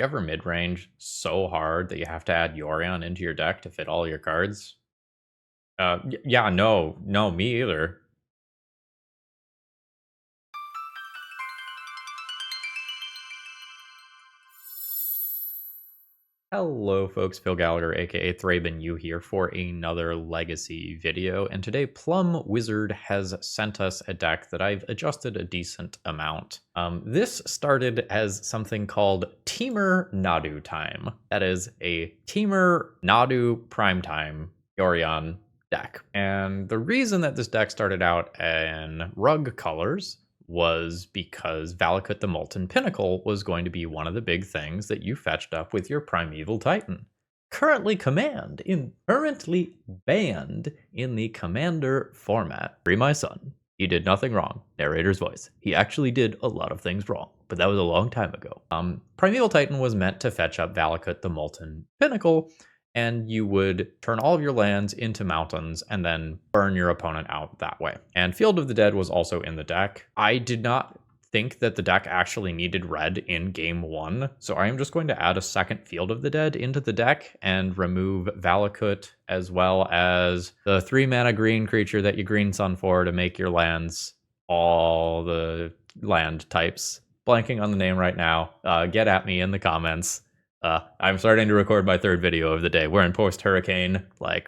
You ever midrange so hard that you have to add Yorion into your deck to fit all your cards? Yeah, no, me either. Hello folks, Phil Gallagher aka ThrabenU here for another Legacy video, and today Plum Wizard has sent us a deck that I've adjusted a decent amount. This started as something called Teamer NaduTime. That is a Teamer Nadu Primetime Yorion deck. And the reason that this deck started out in rug colors was because Valakut the Molten Pinnacle was going to be one of the big things that you fetched up with your Primeval Titan. Currently banned in the Commander format. Free my son. He did nothing wrong. Narrator's voice. He actually did a lot of things wrong, but that was a long time ago. Primeval Titan was meant to fetch up Valakut the Molten Pinnacle, and you would turn all of your lands into mountains and then burn your opponent out that way. And Field of the Dead was also in the deck. I did not think that the deck actually needed red in game 1, so I am just going to add a second Field of the Dead into the deck and remove Valakut, as well as the 3-mana green creature that you green sun for to make your lands all the land types. Blanking on the name right now. Get at me in the comments. I'm starting to record my third video of the day. We're in post-hurricane,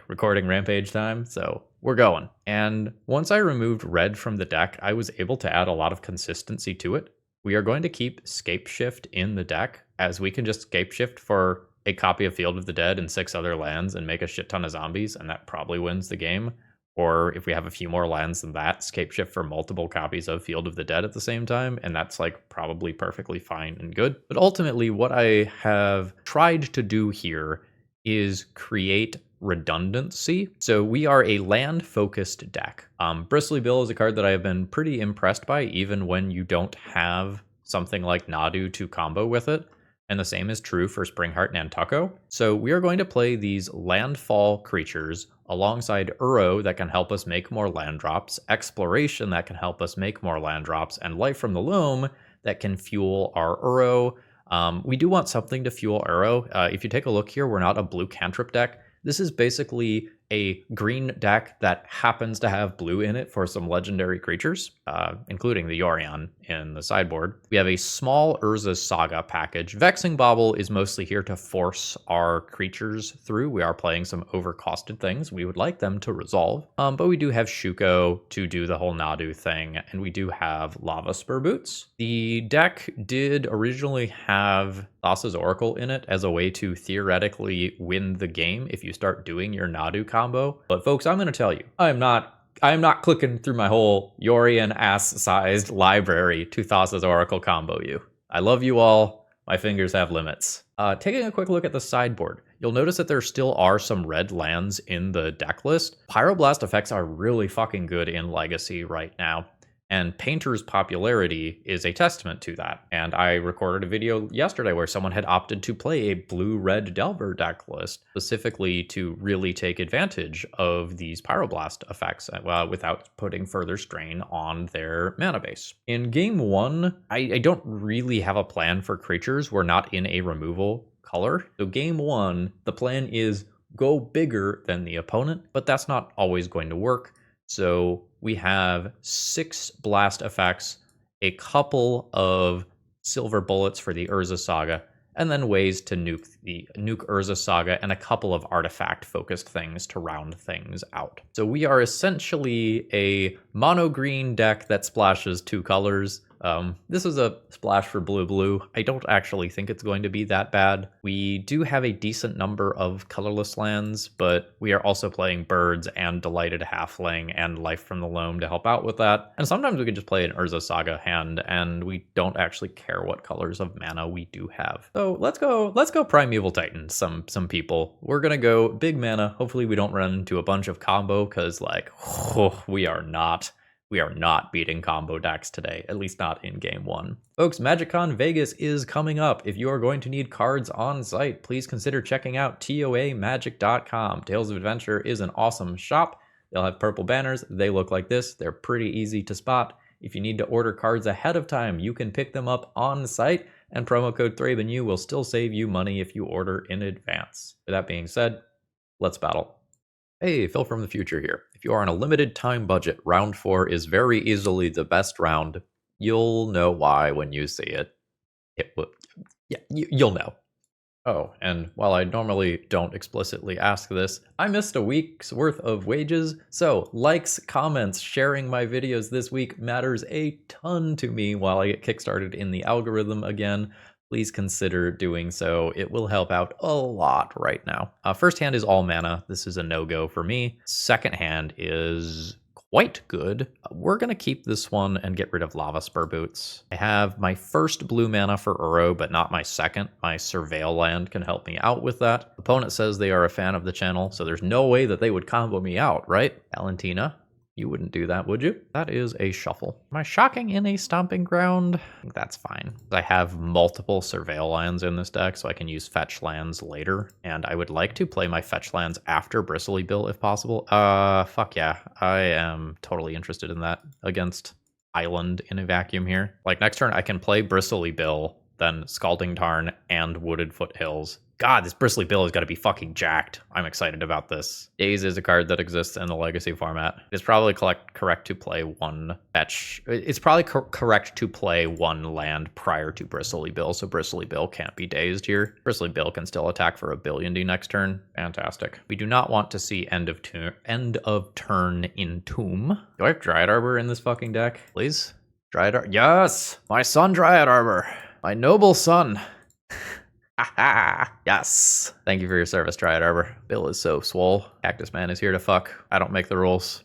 recording rampage time, so we're going. And once I removed red from the deck, I was able to add a lot of consistency to it. We are going to keep Scapeshift in the deck, as we can just Scapeshift for a copy of Field of the Dead and 6 other lands and make a shit ton of zombies, and that probably wins the game. Or if we have a few more lands than that, Scapeshift for multiple copies of Field of the Dead at the same time, and that's probably perfectly fine and good. But ultimately, what I have tried to do here is create redundancy. So we are a land-focused deck. Bristly Bill is a card that I have been pretty impressed by, even when you don't have something like Nadu to combo with it. And the same is true for Springheart Nantucko. So we are going to play these landfall creatures alongside Uro that can help us make more land drops, Exploration that can help us make more land drops, and Life from the Loam that can fuel our Uro. We do want something to fuel Uro. If you take a look here, we're not a blue cantrip deck. This is basically a green deck that happens to have blue in it for some legendary creatures, including the Yorion in the sideboard. We have a small Urza Saga package. Vexing Bauble is mostly here to force our creatures through. We are playing some overcosted things. We would like them to resolve. But we do have Shuko to do the whole Nadu thing, and we do have Lava Spur Boots. The deck did originally have Thassa's Oracle in it as a way to theoretically win the game if you start doing your Nadu combo. But folks, I'm going to tell you, I am not clicking through my whole Yorion ass-sized library to Thassa's Oracle combo you. I love you all. My fingers have limits. Taking a quick look at the sideboard, you'll notice that there still are some red lands in the deck list. Pyroblast effects are really fucking good in Legacy right now, and Painter's popularity is a testament to that. And I recorded a video yesterday where someone had opted to play a blue-red Delver deck list, specifically to really take advantage of these Pyroblast effects without putting further strain on their mana base. In game 1, I don't really have a plan for creatures. We're not in a removal color. So game 1, the plan is go bigger than the opponent, but that's not always going to work. So we have 6 blast effects, a couple of silver bullets for the Urza Saga, and then ways to nuke Urza Saga, and a couple of artifact-focused things to round things out. So we are essentially a mono-green deck that splashes 2 colors. This is a splash for blue-blue. I don't actually think it's going to be that bad. We do have a decent number of colorless lands, but we are also playing birds and Delighted Halfling and Life from the Loam to help out with that. And sometimes we can just play an Urza Saga hand, and we don't actually care what colors of mana we do have. So let's go Primeval Titan, some people. We're gonna go big mana. Hopefully we don't run into a bunch of combo, because we are not beating combo decks today, at least not in game 1. Folks, MagicCon Vegas is coming up. If you are going to need cards on site, please consider checking out toamagic.com. Tales of Adventure is an awesome shop. They'll have purple banners. They look like this. They're pretty easy to spot. If you need to order cards ahead of time, you can pick them up on site, and promo code ThrabenU will still save you money if you order in advance. With that being said, let's battle. Hey, Phil from the future here. If you are on a limited time budget, round 4 is very easily the best round. You'll know why when you see it. Yeah, you'll know. Oh, and while I normally don't explicitly ask this, I missed a week's worth of wages, so likes, comments, sharing my videos this week matters a ton to me while I get kickstarted in the algorithm again. Please consider doing so. It will help out a lot right now. First hand is all mana. This is a no-go for me. Second hand is quite good. We're going to keep this one and get rid of Lava Spur Boots. I have my first blue mana for Uro, but not my second. My Surveil land can help me out with that. Opponent says they are a fan of the channel, so there's no way that they would combo me out, right? Valentina, you wouldn't do that, would you? That is a shuffle. Am I shocking in a stomping ground? I think that's fine. I have multiple Surveil lands in this deck, so I can use fetch lands later. And I would like to play my fetch lands after Bristly Bill if possible. Fuck yeah. I am totally interested in that against Island in a vacuum here. Like next turn, I can play Bristly Bill, then Scalding Tarn and Wooded Foothills. God, this Bristly Bill has got to be fucking jacked. I'm excited about this. Daze is a card that exists in the Legacy format. It's probably correct to play one fetch. It's probably correct to play one land prior to Bristly Bill, so Bristly Bill can't be dazed here. Bristly Bill can still attack for a billion-D next turn. Fantastic. We do not want to see end of turn Entomb. Do I have Dryad Arbor in this fucking deck? Please? Dryad Arbor? Yes! My son Dryad Arbor. My noble son. Yes. Thank you for your service, Dryad Arbor. Bill is so swole. Cactus Man is here to fuck. I don't make the rules.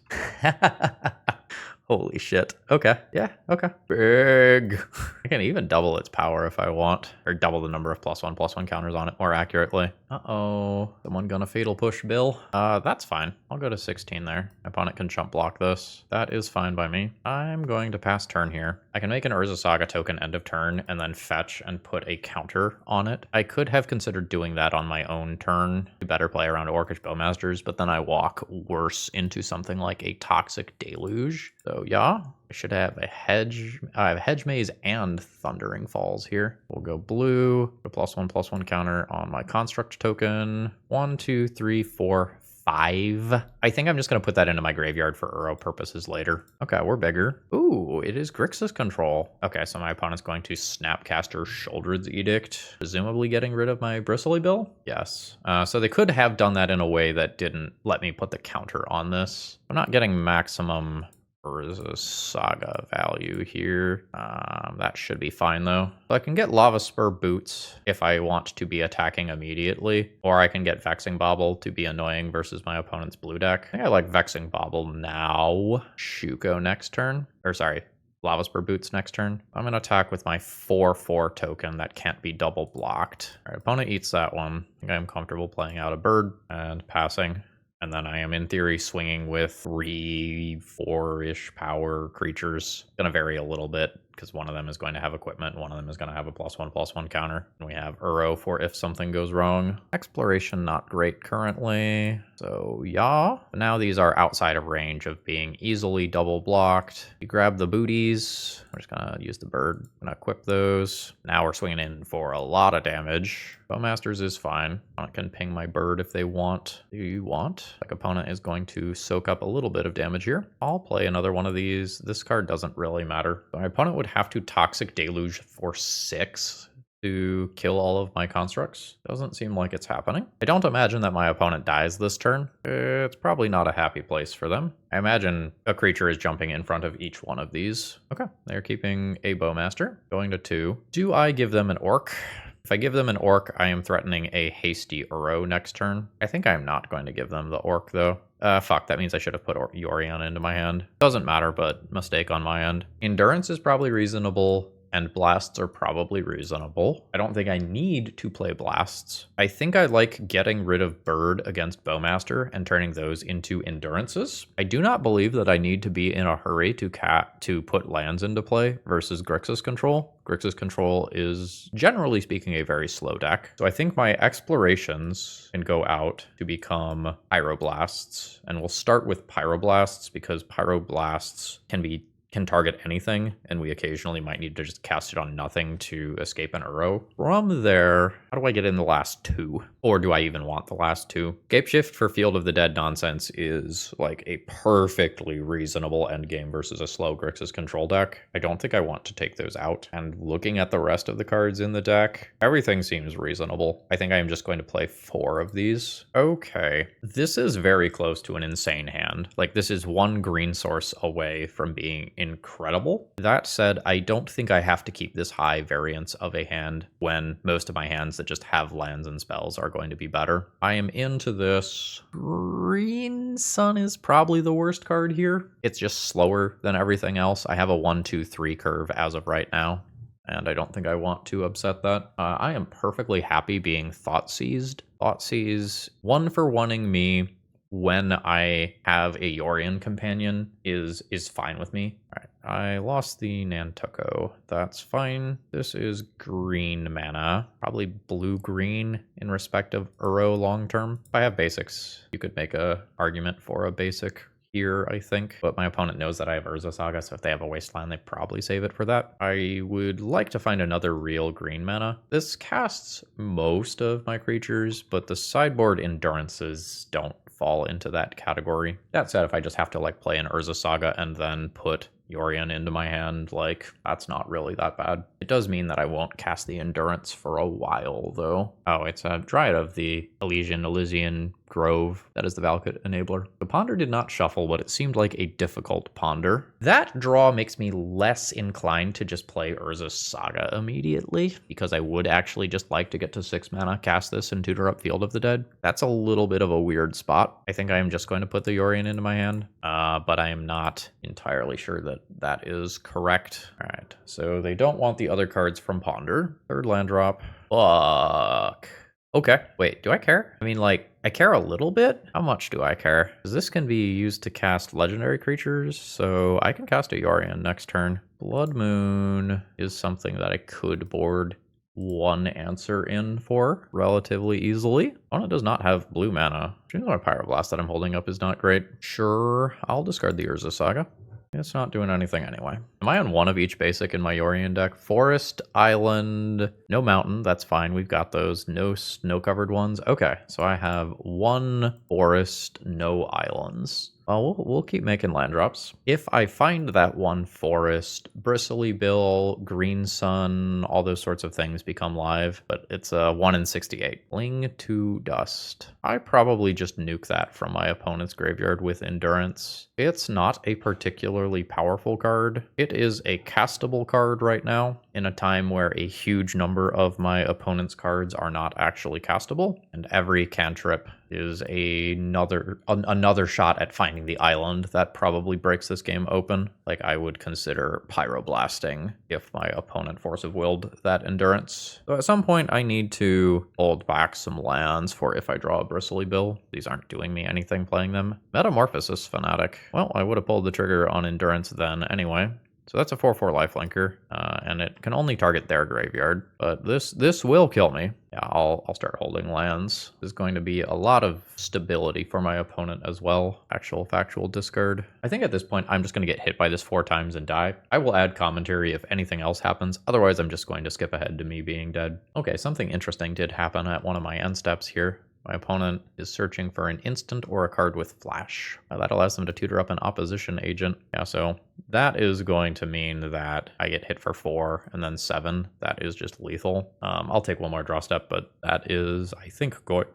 Holy shit. Okay. Yeah, okay. Big. I can even double its power if I want. Or double the number of +1/+1 counters on it more accurately. Uh-oh. Someone gonna Fatal Push Bill? That's fine. I'll go to 16 there. My opponent can chump block this. That is fine by me. I'm going to pass turn here. I can make an Urza Saga token end of turn and then fetch and put a counter on it. I could have considered doing that on my own turn to better play around Orcish Bowmasters, but then I walk worse into something like a Toxic Deluge. So yeah, I should have a hedge. I have Hedge Maze and Thundering Falls here. We'll go blue, a +1/+1 counter on my construct token. 1, 2, 3, 4, 5. I think I'm just going to put that into my graveyard for Uro purposes later. Okay, we're bigger. Ooh, it is Grixis control. Okay, so my opponent's going to Snapcaster Sholdred's Edict, presumably getting rid of my Bristly Bill? Yes. So they could have done that in a way that didn't let me put the counter on this. I'm not getting maximum Urza Saga value here. That should be fine though. So I can get Lava Spur Boots if I want to be attacking immediately, or I can get Vexing Bauble to be annoying versus my opponent's blue deck. I think I like Vexing Bauble now. Shuko next turn, or sorry, Lava Spur Boots next turn. I'm gonna attack with my 4/4 token that can't be double blocked. All right, opponent eats that one. I think I'm comfortable playing out a bird and passing. And then I am, in theory, swinging with 3, 4-ish power creatures. Gonna vary a little bit, because one of them is going to have equipment, and one of them is going to have a +1/+1 counter. And we have Uro for if something goes wrong. Exploration, not great currently. So, yeah. But now these are outside of range of being easily double blocked. You grab the booties. We're just going to use the bird. Going to equip those. Now we're swinging in for a lot of damage. Bowmasters is fine. I can ping my bird if they want. Do you want? Like, opponent is going to soak up a little bit of damage here. I'll play another one of these. This card doesn't really matter. My opponent would have to Toxic Deluge for 6 to kill all of my constructs. Doesn't seem like it's happening. I don't imagine that my opponent dies this turn. It's probably not a happy place for them. I imagine a creature is jumping in front of each one of these. Okay, they're keeping a Bowmaster. Going to 2. Do I give them an Orc? If I give them an Orc, I am threatening a hasty Uro next turn. I think I'm not going to give them the Orc, though. Fuck, that means I should have put Yorion into my hand. Doesn't matter, but mistake on my end. Endurance is probably reasonable, and blasts are probably reasonable. I don't think I need to play blasts. I think I like getting rid of bird against Bowmaster and turning those into endurances. I do not believe that I need to be in a hurry to put lands into play versus Grixis control. Grixis control is, generally speaking, a very slow deck. So I think my explorations can go out to become Pyroblasts. And we'll start with Pyroblasts because Pyroblasts can be can target anything, and we occasionally might need to just cast it on nothing to escape an Uro. From there, how do I get in the last 2? Or do I even want the last 2? Scapeshift for Field of the Dead nonsense is like a perfectly reasonable endgame versus a slow Grixis control deck. I don't think I want to take those out. And looking at the rest of the cards in the deck, everything seems reasonable. I think I am just going to play 4 of these. Okay, this is very close to an insane hand. Like, this is 1 green source away from being incredible. That said, I don't think I have to keep this high variance of a hand when most of my hands that just have lands and spells are going to be better. I am into this. Green Sun is probably the worst card here. It's just slower than everything else. I have a 1-2-3 curve as of right now, and I don't think I want to upset that. I am perfectly happy being Thoughtseized. Thoughtseize, 1 for 1ing me when I have a Yorion companion is fine with me. All right, I lost the Nantuko. That's fine. This is green mana, probably blue-green in respect of Uro long term. If I have basics, you could make a argument for a basic here, I think, but my opponent knows that I have Urza Saga, so if they have a Wasteland, they probably save it for that. I would like to find another real green mana. This casts most of my creatures, but the sideboard endurances don't fall into that category. That said, if I just have to like play an Urza Saga and then put Yorion into my hand, like, that's not really that bad. It does mean that I won't cast the Endurance for a while, though. Oh, it's a Dryad of the Elysian Grove. That is the Valakut enabler. The Ponder did not shuffle, but it seemed like a difficult Ponder. That draw makes me less inclined to just play Urza Saga immediately, because I would actually just like to get to 6 mana, cast this, and tutor up Field of the Dead. That's a little bit of a weird spot. I think I am just going to put the Yorion into my hand, but I am not entirely sure that that is correct. All right, so they don't want the other cards from Ponder. 3rd land drop. Fuck. Okay, wait, do I care? I mean, like, I care a little bit. How much do I care? Because this can be used to cast legendary creatures, so I can cast a Yorion next turn. Blood Moon is something that I could board 1 answer in for relatively easily. Opponent does not have blue mana. Which means my Pyroblast that I'm holding up is not great. Sure, I'll discard the Urza Saga. It's not doing anything anyway. Am I on 1 of each basic in my Yorion deck? Forest, island, no mountain. That's fine. We've got those. No snow-covered ones. Okay, so I have 1 forest, no islands. Well, we'll keep making land drops. If I find that 1 forest, Bristly Bill, Green Sun, all those sorts of things become live, but it's a 1 in 68. Fling to Dust. I probably just nuke that from my opponent's graveyard with Endurance. It's not a particularly powerful card. It is a castable card right now in a time where a huge number of my opponent's cards are not actually castable, and every cantrip is another shot at finding the island that probably breaks this game open. Like, I would consider pyroblasting if my opponent Force of Willed that Endurance. So at some point I need to hold back some lands for if I draw a Bristly Bill. These aren't doing me anything playing them. Metamorphosis Fanatic. Well, I would have pulled the trigger on Endurance then anyway. So that's a 4/4 lifelinker, and it can only target their graveyard. But this will kill me. Yeah, I'll start holding lands. There's going to be a lot of stability for my opponent as well. Factual discard. I think at this point I'm just going to get hit by this 4 times and die. I will add commentary if anything else happens. Otherwise, I'm just going to skip ahead to me being dead. Okay, something interesting did happen at one of my end steps here. My opponent is searching for an instant or a card with flash. That allows them to tutor up an opposition agent. Yeah, so that is going to mean that I get hit for 4 and then 7. That is just lethal. I'll take 1 more draw step, but that is, I think, going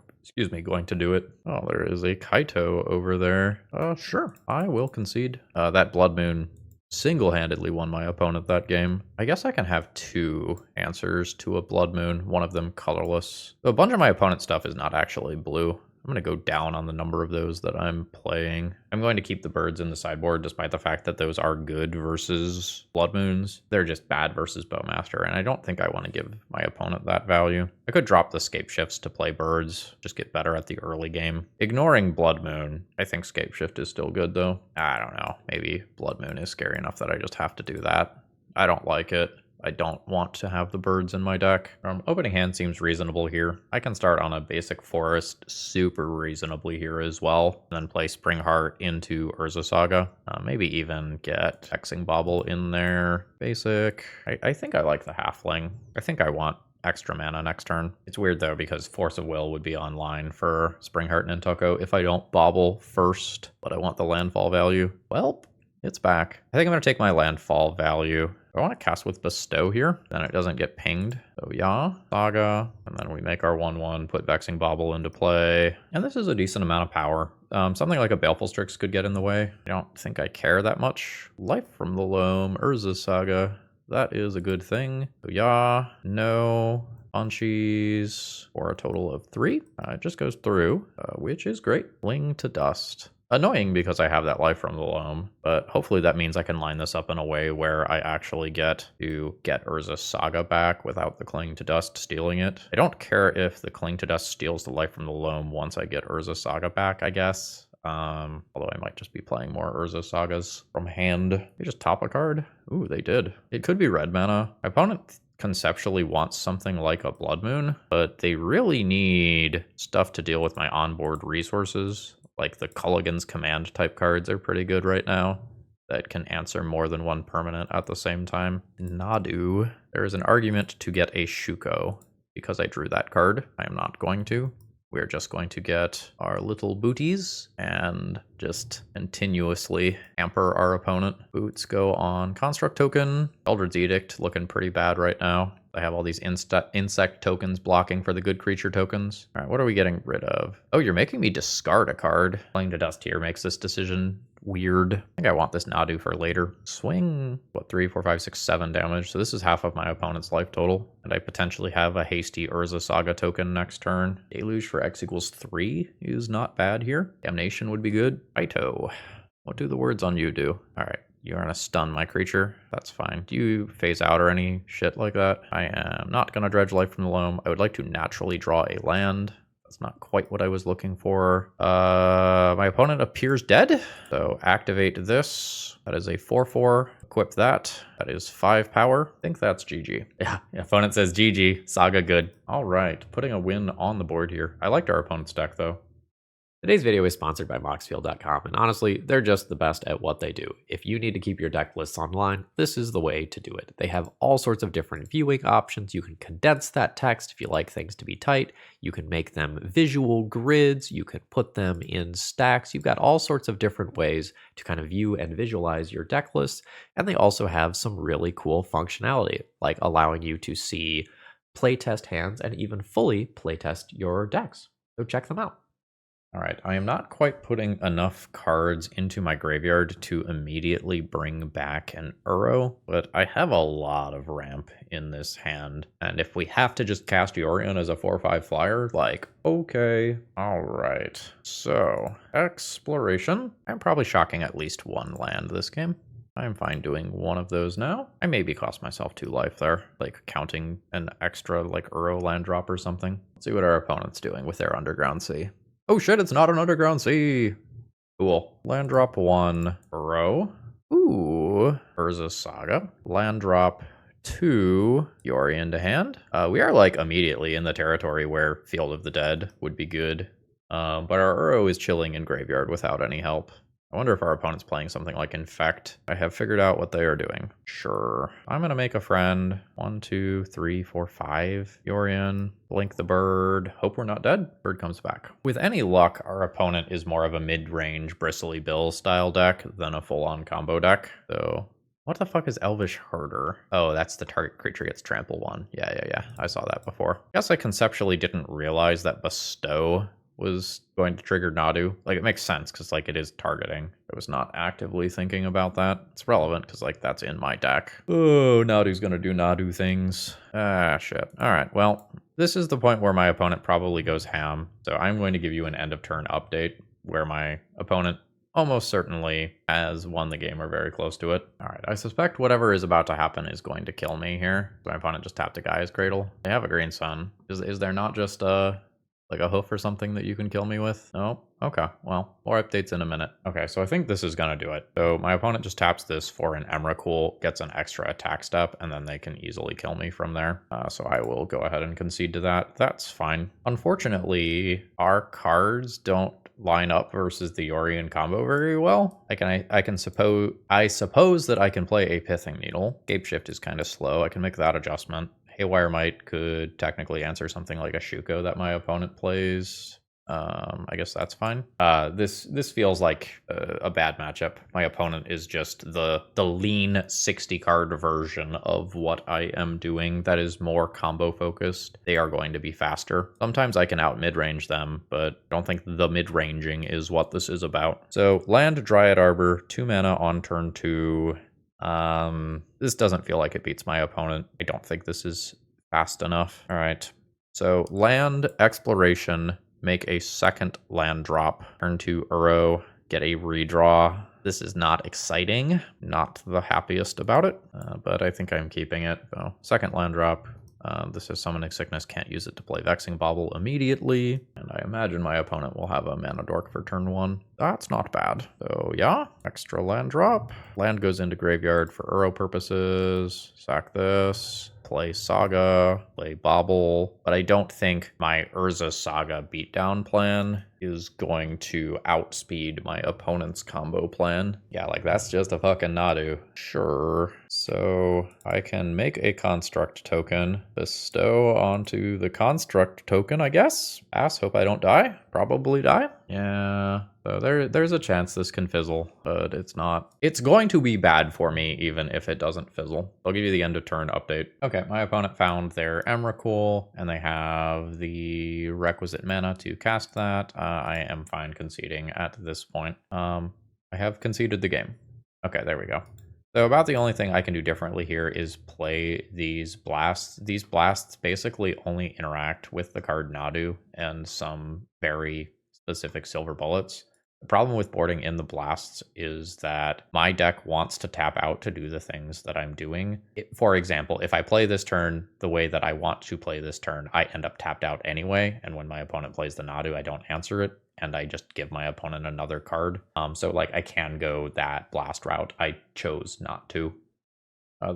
to do it. Oh, there is a Kaito over there. Sure, I will concede. That Blood Moon single-handedly won my opponent that game. I guess I can have 2 answers to a Blood Moon, one of them colorless. So a bunch of my opponent's stuff is not actually blue. I'm going to go down on the number of those that I'm playing. I'm going to keep the birds in the sideboard despite the fact that those are good versus Blood Moons. They're just bad versus Bowmaster, and I don't think I want to give my opponent that value. I could drop the Scapeshifts to play birds, just get better at the early game. Ignoring Blood Moon, I think Scapeshift is still good though. I don't know, maybe Blood Moon is scary enough that I just have to do that. I don't like it. I don't want to have the birds in my deck. Opening hand seems reasonable here. I can start on a basic forest super reasonably here as well, and then play Springheart into Urza Saga. Maybe even get Hexing Bauble in there. Basic. I think I like the Halfling. I think I want extra mana next turn. It's weird though because Force of Will would be online for Springheart and Intoko if I don't bobble first, but I want the landfall value. Well, it's back. I think I'm going to take my landfall value. I want to cast with Bestow here, then it doesn't get pinged. So yeah, Saga, and then we make our 1/1, put Vexing Bauble into play. And this is a decent amount of power. Something like a Baleful Strix could get in the way. I don't think I care that much. Life from the Loam, Urza Saga. That is a good thing. So yeah, no, punchies for a total of 3. It just goes through, which is great. Fling to Dust. Annoying because I have that Life from the Loam, but hopefully that means I can line this up in a way where I actually get to get Urza Saga back without the Cling to Dust stealing it. I don't care if the Cling to Dust steals the Life from the Loam once I get Urza Saga back, I guess. Although I might just be playing more Urza Sagas from hand. They just top a card? Ooh, they did. It could be red mana. My opponent conceptually wants something like a Blood Moon, but they really need stuff to deal with my onboard resources. Like the Culligan's Command type cards are pretty good right now that can answer more than one permanent at the same time. Nadu. There is an argument to get a Shuko. Because I drew that card, I am not going to. We're just going to get our little booties and just continuously hamper our opponent. Boots go on Construct Token. Eldred's Edict looking pretty bad right now. I have all these insect tokens blocking for the good creature tokens. All right, what are we getting rid of? Oh, you're making me discard a card. Playing to Dust here makes this decision weird. I think I want this Nadu for later. Swing, what, 3, 4, 5, 6, 7 damage. So this is half of my opponent's life total. And I potentially have a hasty Urza Saga token next turn. Deluge for X equals 3 is not bad here. Damnation would be good. Ito. What do the words on you do? All right. You're gonna stun my creature. That's fine. Do you phase out or any shit like that? I am not gonna dredge Life from the Loam. I would like to naturally draw a land. That's not quite what I was looking for. My opponent appears dead. So activate this. That is a 4/4. Equip that. That is 5 power. I think that's GG. Yeah, opponent says GG. Saga good. All right, putting a win on the board here. I liked our opponent's deck though. Today's video is sponsored by Moxfield.com, and honestly, they're just the best at what they do. If you need to keep your deck lists online, this is the way to do it. They have all sorts of different viewing options. You can condense that text if you like things to be tight. You can make them visual grids. You can put them in stacks. You've got all sorts of different ways to kind of view and visualize your deck lists, and they also have some really cool functionality, like allowing you to see playtest hands and even fully playtest your decks. So check them out. All right, I am not quite putting enough cards into my graveyard to immediately bring back an Uro, but I have a lot of ramp in this hand. And if we have to just cast Yorion as a 4/5 flyer, like, okay. All right, so Exploration. I'm probably shocking at least one land this game. I'm fine doing one of those now. I maybe cost myself 2 life there, like counting an extra like Uro land drop or something. Let's see what our opponent's doing with their Underground Sea. Oh shit, it's not an Underground Sea. Cool. Land drop 1, Uro. Ooh, Urza Saga. Land drop 2, Yorion to hand. We are like immediately in the territory where Field of the Dead would be good. But our Uro is chilling in graveyard without any help. I wonder if our opponent's playing something like Infect. I have figured out what they are doing. Sure. I'm gonna make a friend. 1, 2, 3, 4, 5. Yorion. Blink the bird. Hope we're not dead. Bird comes back. With any luck, our opponent is more of a mid-range Bristly Bill style deck than a full-on combo deck. So what the fuck is Elvish Herder? Oh, that's the target creature gets trample 1. Yeah. I saw that before. I guess I conceptually didn't realize that Bestow was going to trigger Nadu. Like, it makes sense because like it is targeting. I was not actively thinking about that. It's relevant because like that's in my deck. Oh, Nadu's gonna do Nadu things. Ah, shit. All right, well, this is the point where my opponent probably goes ham. So I'm going to give you an end of turn update where my opponent almost certainly has won the game or very close to it. All right, I suspect whatever is about to happen is going to kill me here. My opponent just tapped a Gaia's Cradle. They have a green sun. Is there not just Like a hoof or something that you can kill me with? No? Okay, well, more updates in a minute. Okay, so I think this is gonna do it. So my opponent just taps this for an Emrakul, gets an extra attack step, and then they can easily kill me from there. So I will go ahead and concede to that. That's fine. Unfortunately, our cards don't line up versus the Yorion combo very well. I suppose that I can play a Pithing Needle. Scapeshift is kind of slow. I can make that adjustment. Haywire Might could technically answer something like a Shuko that my opponent plays. I guess that's fine. This feels like a bad matchup. My opponent is just the lean 60 card version of what I am doing that is more combo focused. They are going to be faster. Sometimes I can out mid-range them, but I don't think the mid-ranging is what this is about. So land Dryad Arbor, 2 mana on turn 2. This doesn't feel like it beats my opponent. I don't think this is fast enough. All right. So land Exploration, make a second land drop, turn to Uro, get a redraw. This is not exciting, not the happiest about it, but I think I'm keeping it. So second land drop. This is Summoning Sickness, can't use it to play Vexing Bauble immediately. And I imagine my opponent will have a Mana Dork for turn 1. That's not bad. So yeah, extra land drop. Land goes into graveyard for Uro purposes. Sack this. Play Saga, play Bauble, but I don't think my Urza Saga beatdown plan is going to outspeed my opponent's combo plan. Yeah, like that's just a fucking Nadu. Sure. So I can make a construct token, bestow onto the construct token, I guess. Hope I don't die. Probably die. Yeah. So there's a chance this can fizzle, but it's not. It's going to be bad for me even if it doesn't fizzle. I'll give you the end of turn update. Okay, my opponent found their Emrakul, and they have the requisite mana to cast that. I am fine conceding at this point. I have conceded the game. Okay, there we go. So about the only thing I can do differently here is play these blasts. These blasts basically only interact with the card Nadu and some very specific silver bullets. The problem with boarding in the blasts is that my deck wants to tap out to do the things that I'm doing. For example, if I play this turn the way that I want to play this turn, I end up tapped out anyway. And when my opponent plays the Nadu, I don't answer it. And I just give my opponent another card. So like I can go that blast route. I chose not to.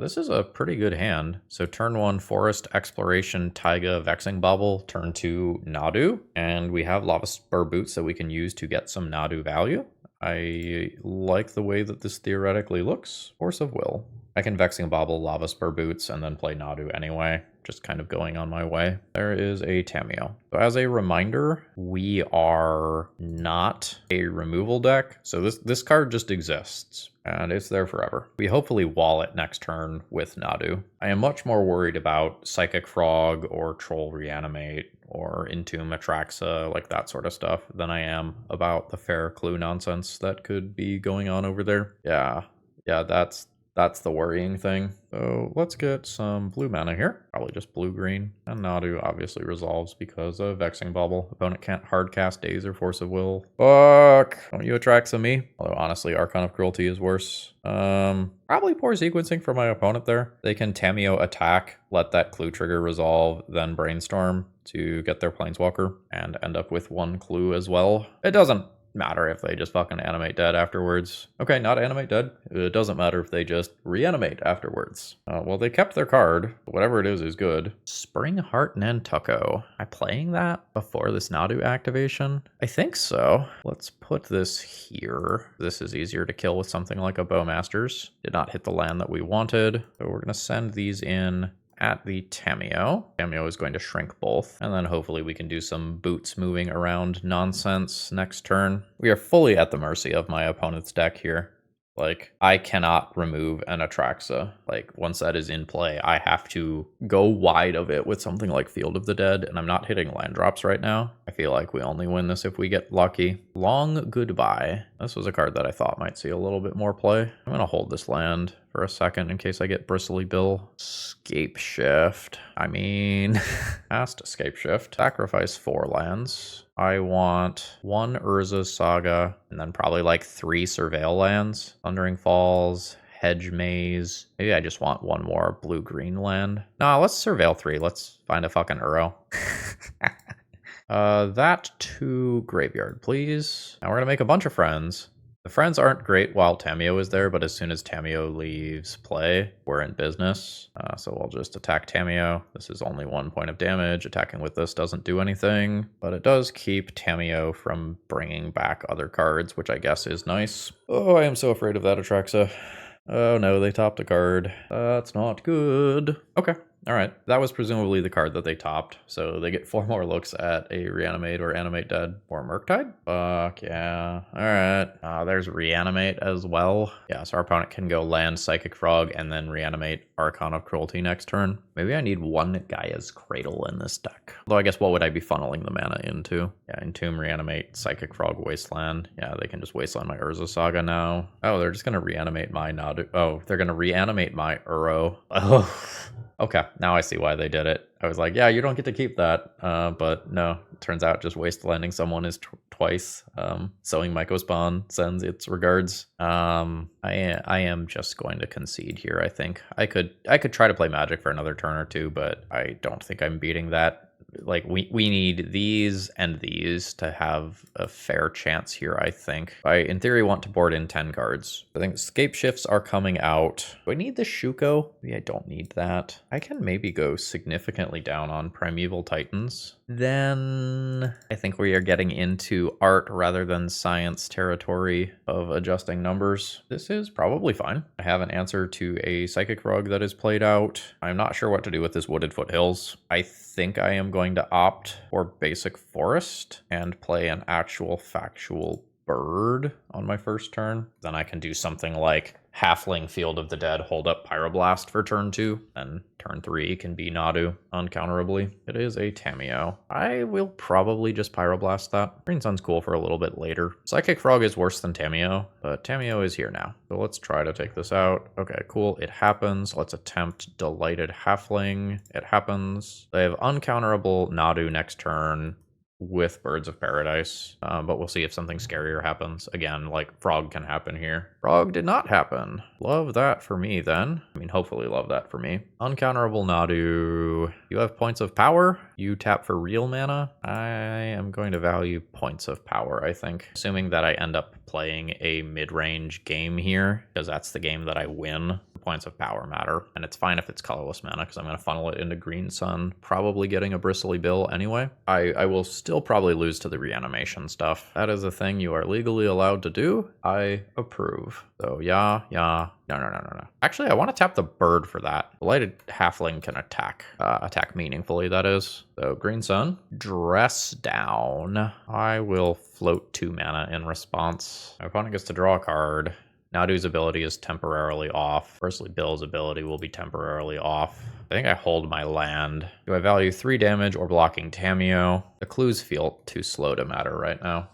This is a pretty good hand. So turn 1, Forest, Exploration, Taiga, Vexing Bauble. Turn 2, Nadu. And we have Lava Spur Boots that we can use to get some Nadu value. I like the way that this theoretically looks. Force of Will. I can Vexing Bauble, Lava Spur Boots, and then play Nadu anyway. Just kind of going on my way. There is a Tamiyo. So as a reminder, we are not a removal deck. So this card just exists. And it's there forever. We hopefully wall it next turn with Nadu. I am much more worried about Psychic Frog or Troll Reanimate or Entomb Atraxa, like that sort of stuff, than I am about the Fair Clue nonsense that could be going on over there. Yeah, that's the worrying thing. So let's get some blue mana here. Probably just blue-green. And Nadu obviously resolves because of Vexing Bauble. Opponent can't hardcast Daze or Force of Will. Fuck! Don't you Atraxa me? Although honestly, Archon of Cruelty is worse. Probably poor sequencing for my opponent there. They can Tamiyo attack, let that clue trigger resolve, then Brainstorm to get their Planeswalker, and end up with 1 clue as well. It doesn't matter if they just fucking animate dead afterwards. Okay, not animate dead. It doesn't matter if they just reanimate afterwards. Well, they kept their card. Whatever it is good. Spring Heart Nantucko. Am I playing that before this Nadu activation? I think so. Let's put this here. This is easier to kill with something like a Bowmasters. Did not hit the land that we wanted. So we're going to send these in at the Tamiyo. Tamiyo is going to shrink both, and then hopefully we can do some boots moving around nonsense next turn. We are fully at the mercy of my opponent's deck here. Like, I cannot remove an Atraxa. Like, once that is in play, I have to go wide of it with something like Field of the Dead, and I'm not hitting land drops right now. I feel like we only win this if we get lucky. Long Goodbye. This was a card that I thought might see a little bit more play. I'm going to hold this land for a second in case I get Bristly Bill. Scapeshift. I mean, cast Scapeshift. Sacrifice 4 lands. I want 1 Urza Saga, and then probably like 3 Surveil lands. Thundering Falls, Hedge Maze. Maybe I just want 1 more blue-green land. No, let's Surveil 3. Let's find a fucking Uro. That to graveyard, please. Now we're gonna make a bunch of friends. The friends aren't great while Tamiyo is there, but as soon as Tamiyo leaves play, we're in business. So we'll just attack Tamiyo. This is only 1 point of damage. Attacking with this doesn't do anything, but it does keep Tamiyo from bringing back other cards, which I guess is nice. Oh, I am so afraid of that Atraxa. Oh no, they topped a card. That's not good. Okay. All right, that was presumably the card that they topped, so they get 4 more looks at a Reanimate or Animate Dead or Murktide. Fuck yeah. All right, there's Reanimate as well. Yeah, so our opponent can go land Psychic Frog and then Reanimate Archon of Cruelty next turn. Maybe I need one Gaia's Cradle in this deck. Although I guess what would I be funneling the mana into? Yeah, Entomb, Reanimate, Psychic Frog, Wasteland. Yeah, they can just Wasteland my Urza Saga now. Oh, they're just gonna reanimate my Nadu. Oh, they're gonna reanimate my Uro. Oh. Okay, now I see why they did it. I was like, yeah, you don't get to keep that. But no, it turns out just wastelanding someone is twice. Sowing Mycospawn sends its regards. I am just going to concede here, I think. I could try to play Magic for another turn or two, but I don't think I'm beating that. Like, we need these and these to have a fair chance here, I think. I, in theory, want to board in 10 cards. I think Scapeshifts are coming out. Do I need the Shuko? Maybe I don't need that. I can maybe go significantly down on Primeval Titans. Then I think we are getting into art rather than science territory of adjusting numbers. This is probably fine. I have an answer to a Psychic Frog that is played out. I'm not sure what to do with this Wooded Foothills. I think I am going to opt for Basic Forest and play an actual factual bird on my first turn. Then I can do something like Halfling Field of the Dead, hold up Pyroblast for turn 2, and turn 3 can be Nadu uncounterably. It is a Tamiyo. I will probably just Pyroblast that. Green Sun's cool for a little bit later. Psychic Frog is worse than Tamiyo, but Tamiyo is here now. So let's try to take this out. Okay, cool. It happens. Let's attempt Delighted Halfling. It happens. They have uncounterable Nadu next turn with Birds of Paradise, but we'll see if something scarier happens. Again, like Frog can happen here. Frog did not happen. Love that for me then. I mean, hopefully love that for me. Uncounterable Nadu. You have points of power. You tap for real mana. I am going to value points of power, I think. Assuming that I end up playing a mid-range game here, because that's the game that I win. Points of power matter, and it's fine if it's colorless mana because I'm going to funnel it into Green Sun, probably getting a Bristly Bill anyway. I will still probably lose to the reanimation stuff. That is a thing you are legally allowed to do. I approve. So yeah. No. Actually, I want to tap the bird for that. Delighted Halfling can attack meaningfully, that is. So Green Sun, dress down. I will float 2 mana in response. My opponent gets to draw a card. Nadu's ability is temporarily off. Bristly Bill's ability will be temporarily off. I think I hold my land. Do I value 3 damage or blocking Tamiyo? The clues feel too slow to matter right now.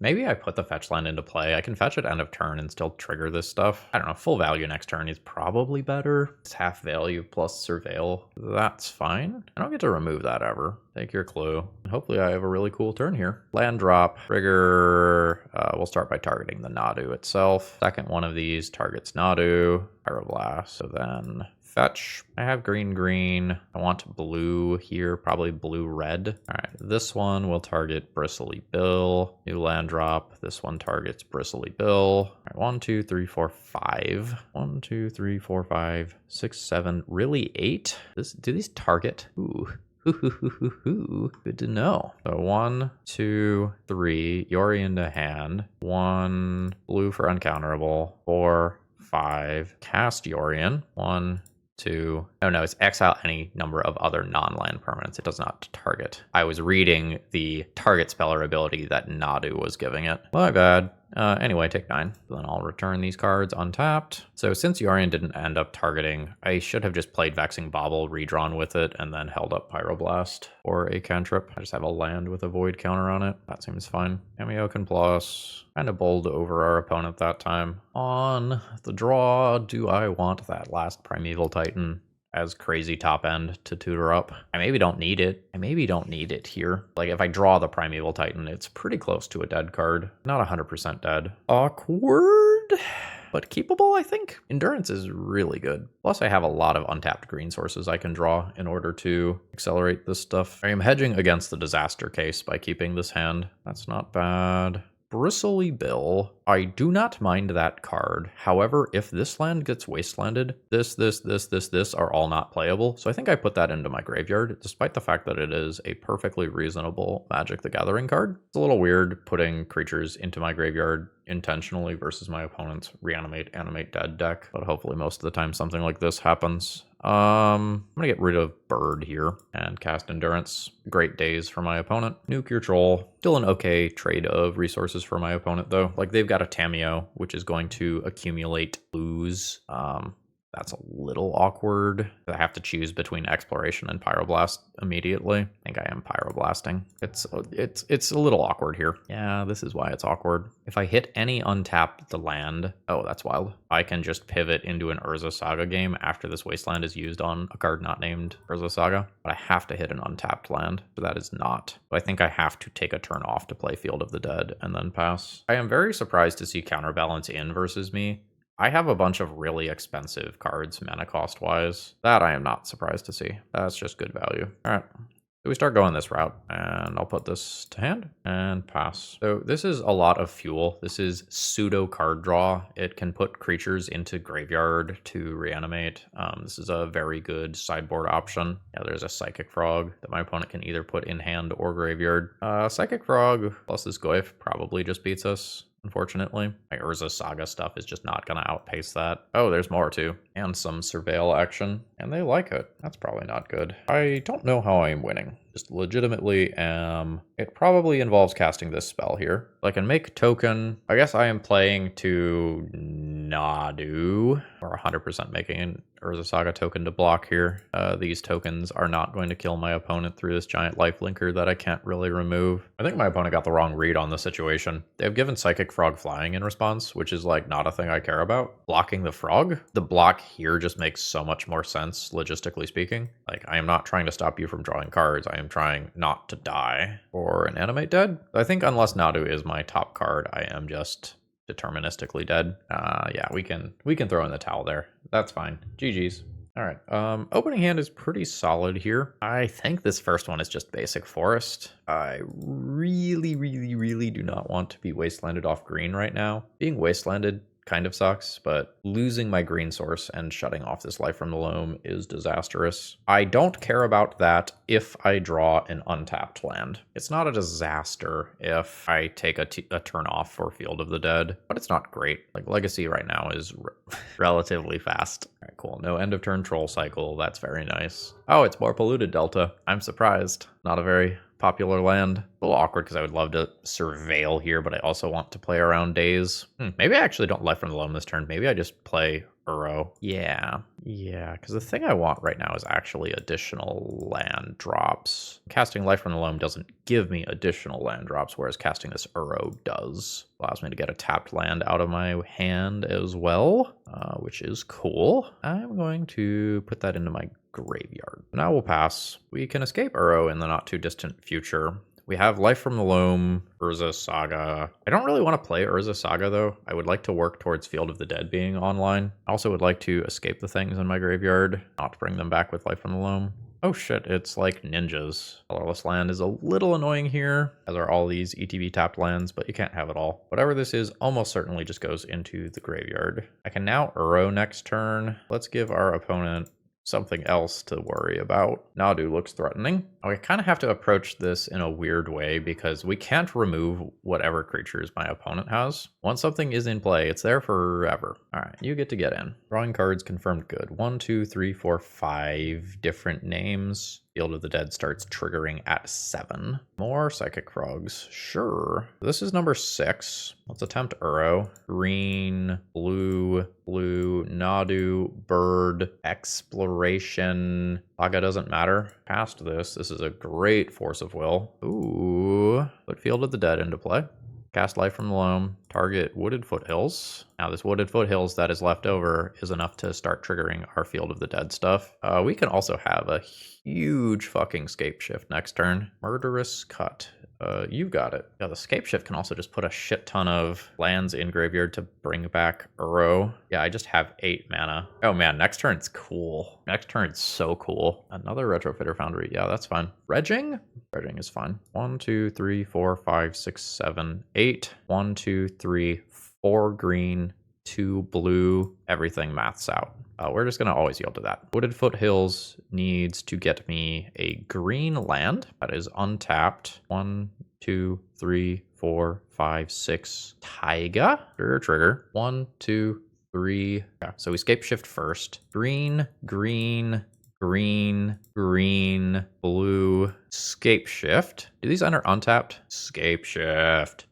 Maybe I put the fetch land into play. I can fetch at end of turn and still trigger this stuff. I don't know, full value next turn is probably better. It's half value plus surveil. That's fine. I don't get to remove that ever. Take your clue. Hopefully I have a really cool turn here. Land drop, trigger. We'll start by targeting the Nadu itself. Second one of these targets Nadu. Pyroblast. So then fetch. I have green. I want blue here, probably blue-red. All right, this one will target Bristly Bill. New land drop. This one targets Bristly Bill. All right, 1, 2, 3, 4, 5. 1, 2, 3, 4, 5, 6, 7. Really 8? Do these target? Ooh. Good to know. So 1, 2, 3. Yorion to hand. 1 blue for uncounterable. 4, 5. Cast Yorion. 1, 2. No, it's exile any number of other non-land permanents. It does not target. I was reading the target speller ability that Nadu was giving it. My bad. Anyway, take 9. Then I'll return these cards untapped. So since Yorion didn't end up targeting, I should have just played Vexing Bauble, redrawn with it, and then held up Pyroblast or a cantrip. I just have a land with a void counter on it. That seems fine. Tamiyo can plus. Kind of bowled over our opponent that time. On the draw, do I want that last Primeval Titan as crazy top end to tutor up? I maybe don't need it. I maybe don't need it here. Like, if I draw the Primeval Titan, it's pretty close to a dead card. Not 100% dead. Awkward. but keepable, I think. Endurance is really good. Plus, I have a lot of untapped green sources I can draw in order to accelerate this stuff. I am hedging against the disaster case by keeping this hand. That's not bad. Bristly Bill. I do not mind that card. However, if this land gets wastelanded, this are all not playable. So I think I put that into my graveyard, despite the fact that it is a perfectly reasonable Magic the Gathering card. It's a little weird putting creatures into my graveyard intentionally versus my opponent's animate dead deck, but hopefully most of the time something like this happens. I'm gonna get rid of Bird here and cast Endurance. Great days for my opponent. Nuke your Troll. Still an okay trade of resources for my opponent though. Like they've got a Tameo, which is going to accumulate blues. That's a little awkward. I have to choose between Exploration and Pyroblast immediately. I think I am Pyroblasting. It's a little awkward here. Yeah, this is why it's awkward. If I hit any untap the land, oh, that's wild. I can just pivot into an Urza Saga game after this Wasteland is used on a card not named Urza Saga, but I have to hit an untapped land, so that is not. So I think I have to take a turn off to play Field of the Dead and then pass. I am very surprised to see Counterbalance in versus me. I have a bunch of really expensive cards, mana cost wise. That I am not surprised to see. That's just good value. All right. So we start going this route, and I'll put this to hand and pass. So this is a lot of fuel. This is pseudo card draw. It can put creatures into graveyard to reanimate. This is a very good sideboard option. Yeah, there's a Psychic Frog that my opponent can either put in hand or graveyard. Psychic Frog plus this Goyf probably just beats us. Unfortunately, my Urza Saga stuff is just not going to outpace that. Oh, there's more too. And some Surveil action. And they like it. That's probably not good. I don't know how I am winning. Just legitimately it probably involves casting this spell here. I can make token. I guess I am playing to Nadu. Or 100% making an Urza Saga token to block here. These tokens are not going to kill my opponent through this giant lifelinker that I can't really remove. I think my opponent got the wrong read on the situation. They've given Psychic Frog flying in response, which is like not a thing I care about. Blocking the frog? The block here just makes so much more sense, logistically speaking. Like, I am not trying to stop you from drawing cards. I am trying not to die or an animate dead. I think unless Nadu is my top card, I am just deterministically dead. Yeah, we can throw in the towel there. That's fine. GG's. All right. Opening hand is pretty solid here. I think this first one is just basic forest. I really do not want to be wastelanded off green right now. Being wastelanded kind of sucks, but losing my green source and shutting off this Life from the Loam is disastrous. I don't care about that if I draw an untapped land. It's not a disaster if I take a turn off for Field of the Dead, but it's not great. Like, Legacy right now is relatively fast. All right, cool. No end of turn troll cycle. That's very nice. Oh, it's more polluted Delta. I'm surprised. Not a very popular land. A little awkward because I would love to surveil here, but I also want to play around days. Maybe I actually don't Life from the Loam this turn. Maybe I just play Uro. Yeah, because the thing I want right now is actually additional land drops. Casting Life from the Loam doesn't give me additional land drops, whereas casting this Uro does. Allows me to get a tapped land out of my hand as well, which is cool. I'm going to put that into my graveyard. Now we'll pass. We can escape Uro in the not too distant future. We have Life from the Loam, Urza Saga. I don't really want to play Urza Saga though. I would like to work towards Field of the Dead being online. I also would like to escape the things in my graveyard, not bring them back with Life from the Loam. Oh shit, it's like ninjas. Colorless land is a little annoying here, as are all these ETB tapped lands, but you can't have it all. Whatever this is almost certainly just goes into the graveyard. I can now Uro next turn. Let's give our opponent something else to worry about. Nadu looks threatening. I kind of have to approach this in a weird way because we can't remove whatever creatures my opponent has. Once something is in play, it's there forever. All right, you get to get in. Drawing cards confirmed good. 1, 2, 3, 4, 5 different names. Field of the Dead starts triggering at 7. More Psychic Frogs. Sure. This is number 6. Let's attempt Uro. Green, blue, Nadu, Bird, Exploration. Saga doesn't matter. Past this is a great Force of Will. Ooh. Put Field of the Dead into play. Cast Life from the Loam, target Wooded Foothills. Now this Wooded Foothills that is left over is enough to start triggering our Field of the Dead stuff. We can also have a huge fucking Scapeshift next turn. Murderous Cut. You got it. Yeah, the Scapeshift can also just put a shit ton of lands in graveyard to bring back Uro. Yeah, I just have 8 mana. Oh man, next turn's cool. Next turn's so cool. Another Retrofitter Foundry. Yeah, that's fine. Dredging? Dredging is fine. 1, 2, 3, 4, 5, 6, 7, 8. 1, 2, 3, 4 green, 2 blue. Everything maths out. We're just going to always yield to that. Wooded Foothills needs to get me a green land that is untapped. 1, 2, 3, 4, 5, 6. Taiga. Trigger. 1, 2, 3. Yeah, so we Scapeshift first. Green, green, green, green, blue. Scapeshift. Do these enter untapped? Scapeshift.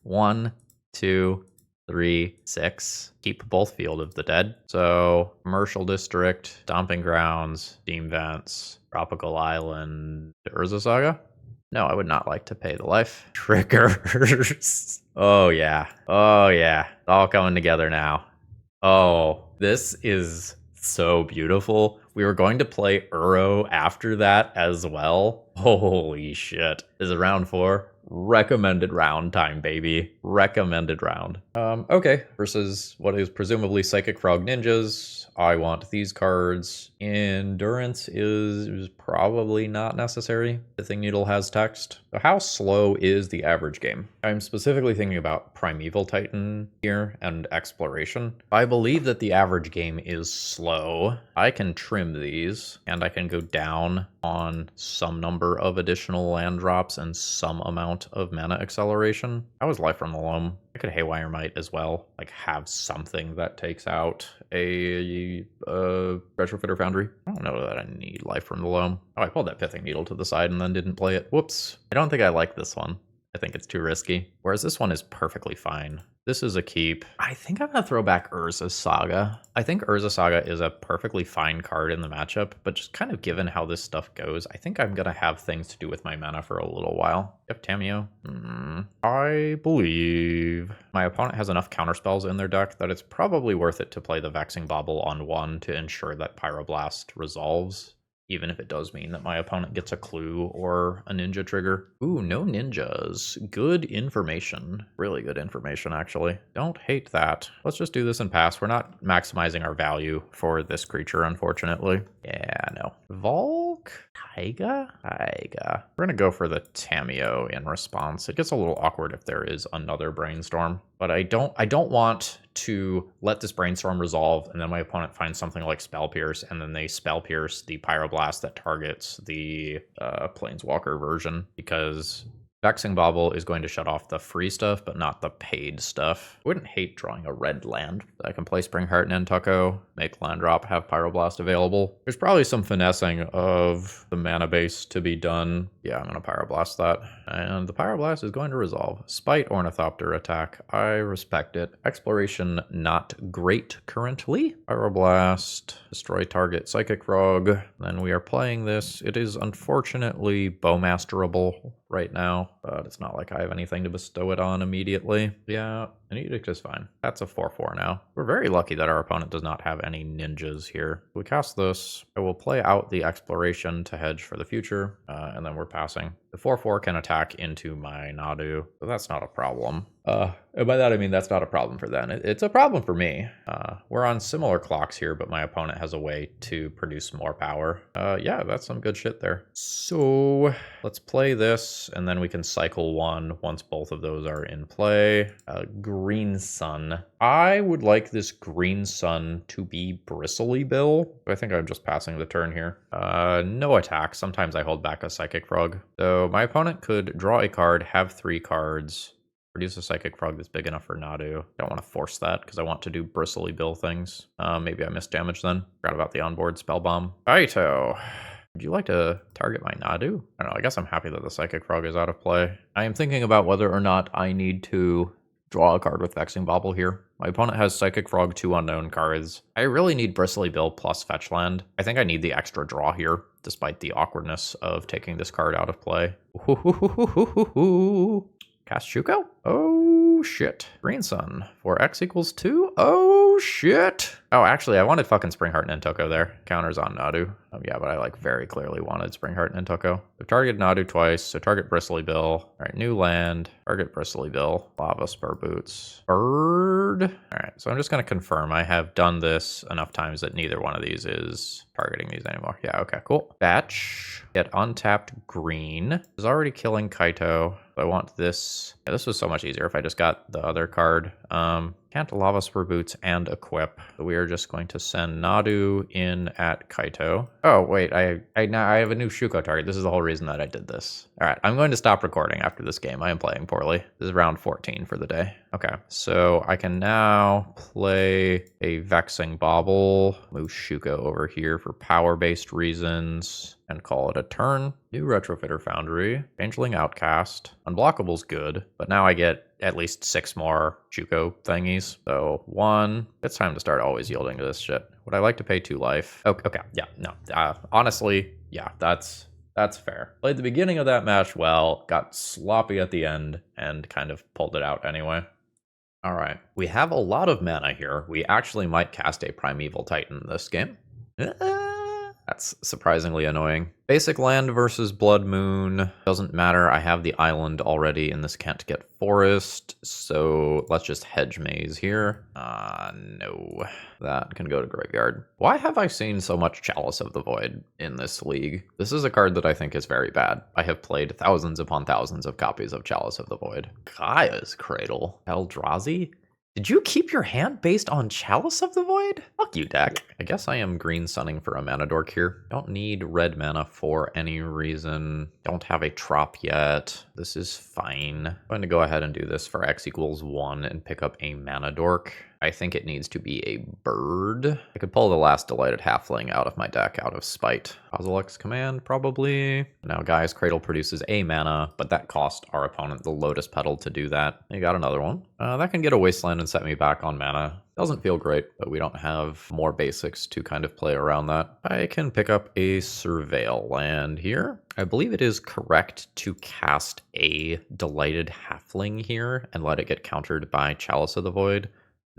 1, 2, 3, 6. Keep both Field of the Dead. So Commercial District, Dumping Grounds, Steam Vents, Tropical Island, Urza Saga. No, I would not like to pay the life. Triggers. Oh yeah. Oh yeah. It's all coming together now. Oh, this is so beautiful. We were going to play Uro after that as well. Holy shit. This is round 4. Recommended round time, baby. Recommended round. Okay. Versus what is presumably Psychic Frog Ninjas. I want these cards. Endurance is probably not necessary. The Thing Needle has text. So how slow is the average game? I'm specifically thinking about Primeval Titan here and Exploration. I believe that the average game is slow. I can trim these and I can go down on some number of additional land drops and some amount of mana acceleration. That was Life from the Loam. I could Haywire Might as well, like have something that takes out a Retrofitter Foundry. I don't know that I need Life from the Loam. Oh, I pulled that Pithing Needle to the side and then didn't play it. Whoops. I don't think I like this one. I think it's too risky. Whereas this one is perfectly fine. This is a keep. I think I'm going to throw back Urza Saga. I think Urza Saga is a perfectly fine card in the matchup, but just kind of given how this stuff goes, I think I'm going to have things to do with my mana for a little while. Yep, Tamiyo. I believe my opponent has enough counterspells in their deck that it's probably worth it to play the Vexing Bauble on 1 to ensure that Pyroblast resolves. Even if it does mean that my opponent gets a clue or a ninja trigger. Ooh, no ninjas. Good information. Really good information, actually. Don't hate that. Let's just do this and pass. We're not maximizing our value for this creature, unfortunately. Yeah, no. Volk? Taiga? Taiga. We're going to go for the Tamiyo in response. It gets a little awkward if there is another Brainstorm. But I don't want to let this Brainstorm resolve and then my opponent finds something like Spell Pierce and then they Spell Pierce the Pyroblast that targets the Planeswalker version, because Vexing Bauble is going to shut off the free stuff, but not the paid stuff. I wouldn't hate drawing a red land. I can play Springheart and Nantucko, make land drop, have Pyroblast available. There's probably some finessing of the mana base to be done. Yeah, I'm going to Pyroblast that. And the Pyroblast is going to resolve. Spite Ornithopter attack. I respect it. Exploration, not great currently. Pyroblast, destroy target Psychic Frog. Then we are playing this. It is unfortunately Bowmasterable right now, but it's not like I have anything to bestow it on immediately. Yeah, an Edict is fine. That's a 4/4 now. We're very lucky that our opponent does not have any ninjas here. We cast this. I will play out the Exploration to hedge for the future, and then we're passing. The 4/4 can attack into my Nadu, so that's not a problem. And by that I mean that's not a problem for them. It's a problem for me. We're on similar clocks here, but my opponent has a way to produce more power. Yeah, that's some good shit there. So let's play this, and then we can cycle one once both of those are in play. Green Sun. I would like this Green Sun to be Bristly Bill. I think I'm just passing the turn here. No attack. Sometimes I hold back a Psychic Frog. So my opponent could draw a card, have 3 cards, produce a Psychic Frog that's big enough for Nadu. Don't want to force that because I want to do Bristly Bill things. Maybe I missed damage then. Forgot about the onboard Spell Bomb. Aito. Would you like to target my Nadu? I don't know. I guess I'm happy that the Psychic Frog is out of play. I am thinking about whether or not I need to draw a card with Vexing Bauble here. My opponent has Psychic Frog, 2 unknown cards. I really need Bristly Bill plus Fetch Land. I think I need the extra draw here, despite the awkwardness of taking this card out of play. Cast Shuko? Oh shit. Green Sun for X equals 2? Oh Oh, shit. Oh, actually, I wanted fucking Springheart and Intoko there. Counters on Nadu. Yeah, but I like very clearly wanted Springheart and Intoko. So target Nadu twice, so target Bristly Bill. All right, new land, target Bristly Bill. Lava Spur Boots. Bird. All right, so I'm just going to confirm I have done this enough times that neither one of these is targeting these anymore. Yeah, okay, cool. Fetch. Get untapped green. Is already killing Kaito. I want this. Yeah, this was so much easier if I just got the other card. Can't Lava Spur Boots and equip. So we are just going to send Nadu in at Kaito. Oh, wait, I have a new Shuko target. This is the whole reason that I did this. All right, I'm going to stop recording after this game. I am playing poorly. This is round 14 for the day. Okay, so I can now play a Vexing Bauble. Move Shuko over here for power-based reasons and call it a turn. New Retrofitter Foundry, Changeling Outcast. Unblockable's good, but now I get at least 6 more Shuko thingies. So 1, it's time to start always yielding to this shit. Would I like to pay 2 life? Okay, yeah, no. Honestly, yeah, that's fair. Played the beginning of that match well, got sloppy at the end, and kind of pulled it out anyway. All right, we have a lot of mana here. We actually might cast a Primeval Titan this game. That's surprisingly annoying. Basic land versus Blood Moon. Doesn't matter. I have the island already in this can't get forest. So let's just hedge maze here. No. That can go to graveyard. Why have I seen so much Chalice of the Void in this league? This is a card that I think is very bad. I have played thousands upon thousands of copies of Chalice of the Void. Gaea's Cradle. Eldrazi? Did you keep your hand based on Chalice of the Void? Fuck you, deck. I guess I am green sunning for a mana dork here. Don't need red mana for any reason. Don't have a trop yet. This is fine. I'm going to go ahead and do this for x equals 1 and pick up a mana dork. I think it needs to be a bird. I could pull the last Delighted Halfling out of my deck out of spite. Kozilek's Command, probably. Now Gaea's Cradle produces a mana, but that cost our opponent the Lotus Petal to do that. You got another one. That can get a Wasteland and set me back on mana. Doesn't feel great, but we don't have more basics to kind of play around that. I can pick up a Surveil land here. I believe it is correct to cast a Delighted Halfling here and let it get countered by Chalice of the Void.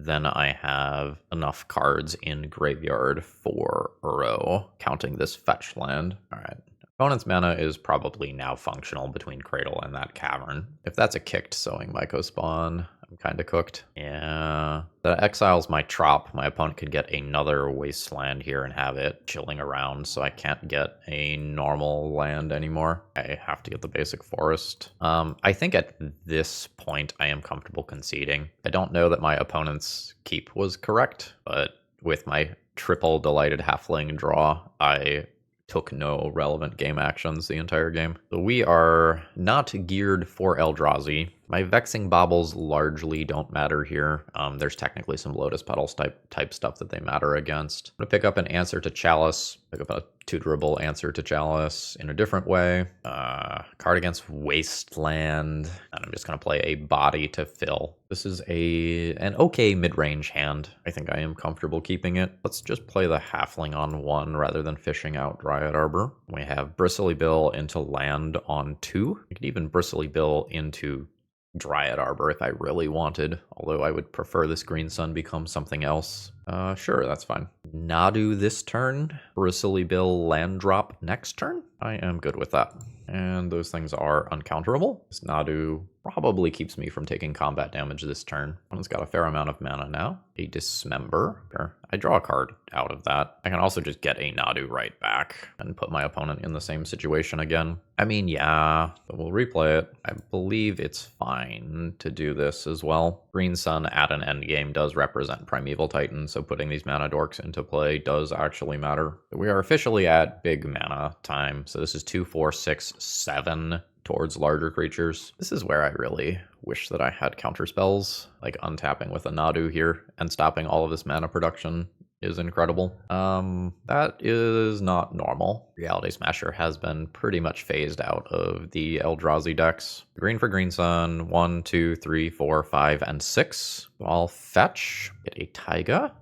Then I have enough cards in graveyard for Uro, counting this fetch land. All right. Opponent's mana is probably now functional between Cradle and that cavern. If that's a kicked Sowing Myco spawn, I'm kind of cooked. Yeah. That exiles my trop. My opponent could get another Wasteland here and have it chilling around, so I can't get a normal land anymore. I have to get the basic forest. I think at this point I am comfortable conceding. I don't know that my opponent's keep was correct, but with my triple Delighted Halfling draw, I took no relevant game actions the entire game. So we are not geared for Eldrazi. My Vexing Baubles largely don't matter here. There's technically some Lotus Petals type stuff that they matter against. I'm gonna pick up an Answer to Chalice, pick up a tutorable Answer to Chalice in a different way. Card against Wasteland, and I'm just gonna play a Body to fill. This is an okay mid-range hand. I think I am comfortable keeping it. Let's just play the Halfling on 1 rather than fishing out Dryad Arbor. We have Bristly Bill into land on 2. We could even Bristly Bill into Dryad Arbor if I really wanted, although I would prefer this green sun become something else. Sure, that's fine. Nadu this turn, Bristly Bill land drop next turn. I am good with that. And those things are uncounterable. This Nadu probably keeps me from taking combat damage this turn. One's got a fair amount of mana now. A Dismember. Sure. I draw a card out of that. I can also just get a Nadu right back and put my opponent in the same situation again. I mean, yeah, but we'll replay it. I believe it's fine to do this as well. Green Sun at an endgame does represent Primeval Titan, so putting these mana dorks into play does actually matter. We are officially at big mana time, so this is 2, 4, 6, 7 towards larger creatures. This is where I really wish that I had counter spells, like untapping with a Nadu here and stopping all of this mana production is incredible. That is not normal. Reality Smasher has been pretty much phased out of the Eldrazi decks. Green for Green Sun, 1, 2, 3, 4, 5, and 6. I'll fetch, get a Taiga.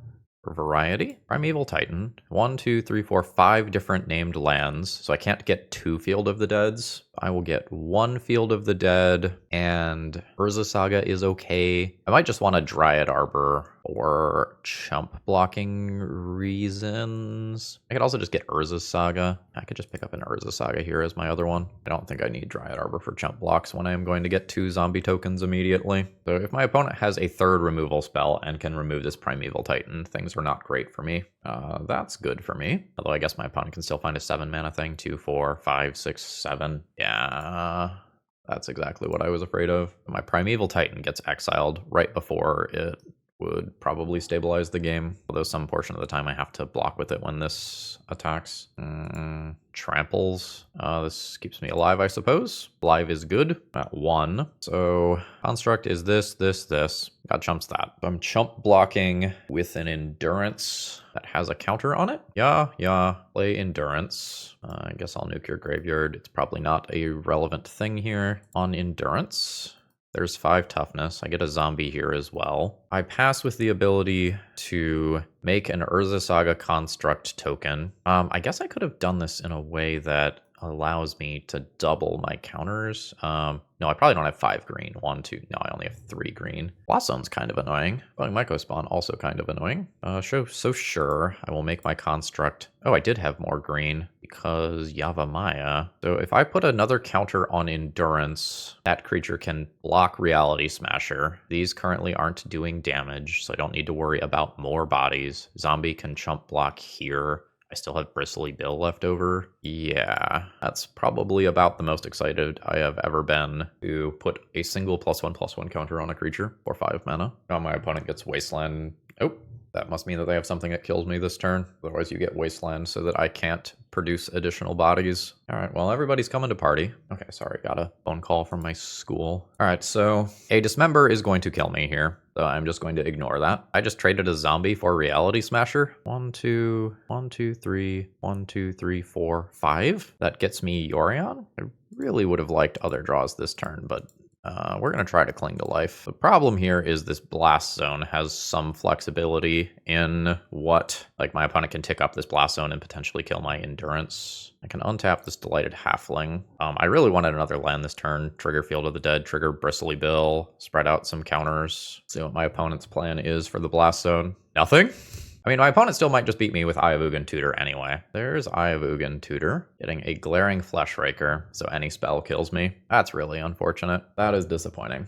For variety, Primeval Titan, 1, 2, 3, 4, 5 different named lands, so I can't get 2 Field of the Deads. I will get 1 Field of the Dead, and Urza Saga is okay. I might just want a Dryad Arbor for chump blocking reasons. I could also just get Urza's Saga. I could just pick up an Urza Saga here as my other one. I don't think I need Dryad Arbor for chump blocks when I am going to get 2 zombie tokens immediately. So if my opponent has a 3rd removal spell and can remove this Primeval Titan, things are not great for me. That's good for me. Although I guess my opponent can still find a 7 mana thing. 2, 4, 5, 6, 7. Yeah. That's exactly what I was afraid of. My Primeval Titan gets exiled right before it would probably stabilize the game, although some portion of the time I have to block with it when this attacks. Tramples. This keeps me alive, I suppose. Alive is good at 1. So construct is this. Got chumps that. I'm chump blocking with an endurance that has a counter on it. Yeah. Play endurance. I guess I'll nuke your graveyard. It's probably not a relevant thing here. On endurance, there's 5 toughness. I get a zombie here as well. I pass with the ability to make an Urza Saga construct token. I guess I could have done this in a way that allows me to double my counters. No, I probably don't have 5 green. 1, 2. No, I only have 3 green. Blast Zone's kind of annoying. Going Myco Spawn, also kind of annoying. So sure, I will make my construct. Oh, I did have more green because Yavimaya. So if I put another counter on Endurance, that creature can block Reality Smasher. These currently aren't doing damage, so I don't need to worry about more bodies. Zombie can chump block here. I still have Bristly Bill left over. Yeah, that's probably about the most excited I have ever been to put a single +1/+1 counter on a creature for 5 mana. Now my opponent gets Wasteland. Oh, that must mean that they have something that kills me this turn. Otherwise you get Wasteland so that I can't produce additional bodies. All right, well, everybody's coming to party. Okay, sorry, got a phone call from my school. All right, so a Dismember is going to kill me here. So I'm just going to ignore that. I just traded a zombie for Reality Smasher. 1, 2, 1, 2, 3, 1, 2, 3, 4, 5. That gets me Yorion. I really would have liked other draws this turn, but we're going to try to cling to life. The problem here is this Blast Zone has some flexibility in what, like my opponent can tick up this Blast Zone and potentially kill my Endurance. I can untap this Delighted Halfling. I really wanted another land this turn. Trigger Field of the Dead, trigger Bristly Bill, spread out some counters. See what my opponent's plan is for the Blast Zone. Nothing? I mean, my opponent still might just beat me with Eye of Ugin Tutor anyway. There's Eye of Ugin Tutor, getting a Glaring Fleshraker, so any spell kills me. That's really unfortunate. That is disappointing.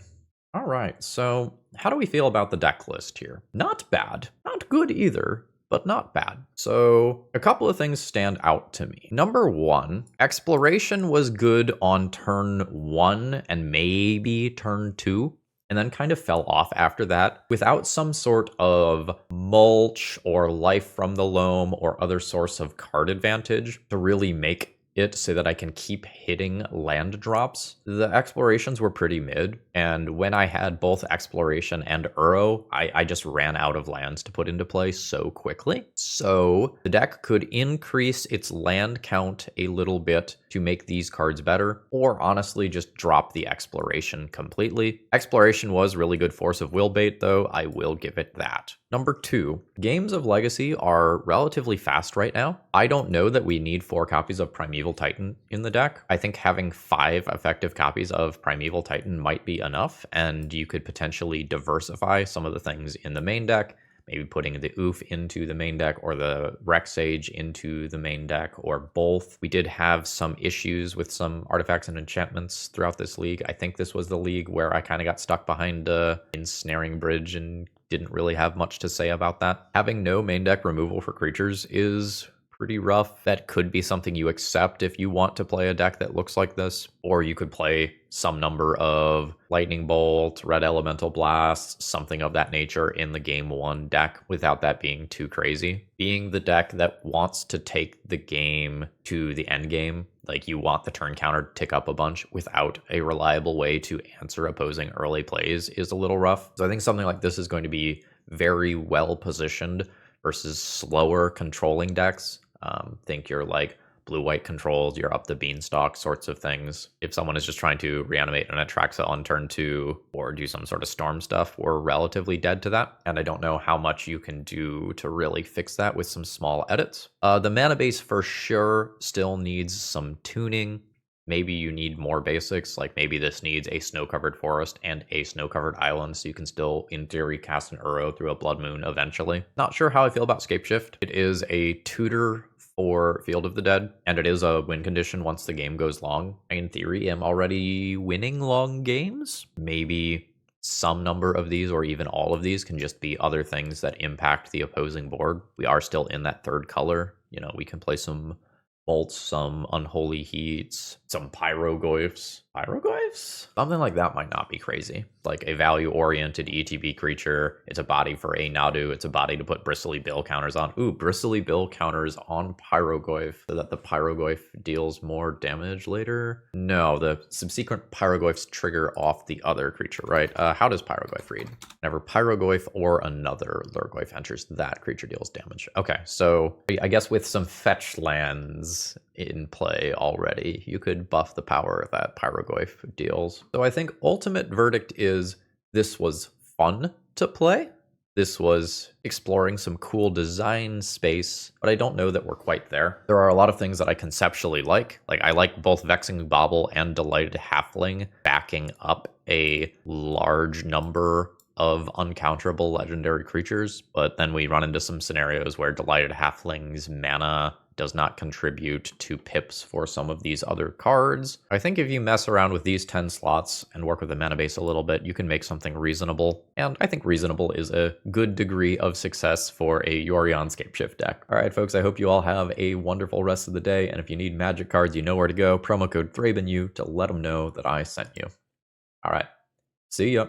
All right, so how do we feel about the deck list here? Not bad. Not good either, but not bad. So a couple of things stand out to me. Number 1, Exploration was good on turn 1 and maybe turn 2. And then kind of fell off after that without some sort of mulch or life from the loam or other source of card advantage to really make it so that I can keep hitting land drops. The explorations were pretty mid, and when I had both exploration and Uro, I just ran out of lands to put into play so quickly. So the deck could increase its land count a little bit to make these cards better, or honestly just drop the exploration completely. Exploration was really good force of will bait though, I will give it that. Number 2, games of Legacy are relatively fast right now. I don't know that we need 4 copies of Primeval Titan in the deck. I think having 5 effective copies of Primeval Titan might be enough, and you could potentially diversify some of the things in the main deck. Maybe putting the Oof into the main deck or the Rex Sage into the main deck or both. We did have some issues with some artifacts and enchantments throughout this league. I think this was the league where I kind of got stuck behind Ensnaring Bridge and didn't really have much to say about that. Having no main deck removal for creatures is pretty rough. That could be something you accept if you want to play a deck that looks like this, or you could play some number of Lightning Bolt, Red Elemental Blast, something of that nature in the game 1 deck without that being too crazy. Being the deck that wants to take the game to the end game, like you want the turn counter to tick up a bunch without a reliable way to answer opposing early plays is a little rough. So I think something like this is going to be very well positioned versus slower controlling decks. Think you're like blue-white controls, you're up the beanstalk sorts of things. If someone is just trying to reanimate an Atraxa on turn 2 or do some sort of storm stuff, we're relatively dead to that. And I don't know how much you can do to really fix that with some small edits. The mana base for sure still needs some tuning. Maybe you need more basics, like maybe this needs a snow-covered forest and a snow-covered island, so you can still, in theory, cast an Uro through a Blood Moon eventually. Not sure how I feel about Scapeshift. It is a tutor for Field of the Dead, and it is a win condition once the game goes long. I, in theory, am already winning long games. Maybe some number of these, or even all of these, can just be other things that impact the opposing board. We are still in that third color. You know, we can play some bolts, some unholy heats, some pyrogoyphs. Pyrogoyphs? Something like that might not be crazy. Like a value-oriented ETB creature. It's a body for a Nadu. It's a body to put Bristly Bill counters on. Ooh, Bristly Bill counters on Pyrogoyph so that the Pyrogoyph deals more damage later. No, the subsequent Pyrogoyphs trigger off the other creature, right? How does Pyrogoyph read? Whenever Pyrogoyph or another Lurgoyph enters, that creature deals damage. Okay, so I guess with some fetch lands in play already, you could buff the power that Pyrogoyph deals. So I think ultimate verdict is this was fun to play. This was exploring some cool design space, but I don't know that we're quite there. There are a lot of things that I conceptually like. Like I like both Vexing Bauble and Delighted Halfling backing up a large number of uncounterable legendary creatures, but then we run into some scenarios where Delighted Halfling's mana does not contribute to pips for some of these other cards. I think if you mess around with these 10 slots and work with the mana base a little bit, you can make something reasonable. And I think reasonable is a good degree of success for a Yorion Scapeshift deck. All right, folks, I hope you all have a wonderful rest of the day. And if you need magic cards, you know where to go. Promo code ThrabenU to let them know that I sent you. All right, see ya.